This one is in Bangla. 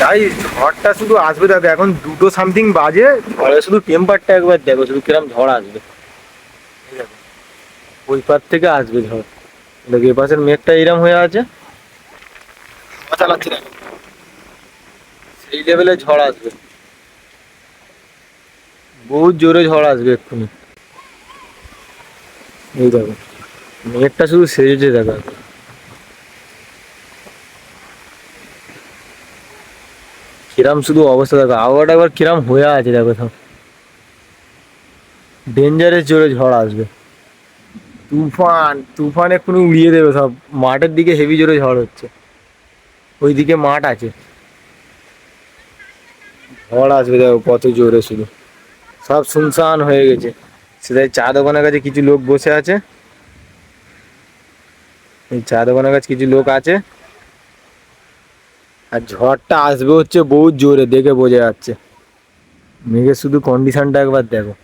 তাই ঝড়টা শুধু আসবে দেখো, এখন 2টো সামথিং বাজে, ঝড়ে শুধু টেম্পারটা একবার দেখো শুধু কিরম ঝড় আসবে। এই দেখো, ওই পার থেকে আসবে ঝড়। দেখো এ পাশের মেঘটা এরম হয়ে আছে, হাওয়া চালাচ্ছে দেখো, সেই লেভেলে ঝড় আসবে, বহুত জোরে ঝড় আসবে এক্ষুনি। এই দেখো মেঘটা শুধু সেজেছে দেখো একবার। কিরাম শুধু অবস্থা দেখো, আবহাওয়াটা একবার কিরাম হয়ে আছে দেখো সব, ডেঞ্জারাস জোরে ঝড় আসবে। তুফান তুফান এক্ষুনি উড়িয়ে দেবে সব। মাঠের দিকে হেভি জোরে ঝড় হচ্ছে, ওইদিকে মাঠ আছে, ঝড় আসবে দেখো কত জোরে শুধু। সব শুনশান হয়ে গেছে, সেটাই চা দোকানের কাছে কিছু লোক বসে আছে, এই চা দোকানের কাছে কিছু লোক আছে। আর ঝড়টা আসবে হচ্ছে বহুত জোরে, দেখে বোঝা যাচ্ছে। মেঘের শুধু কন্ডিশনটা একবার দেখো।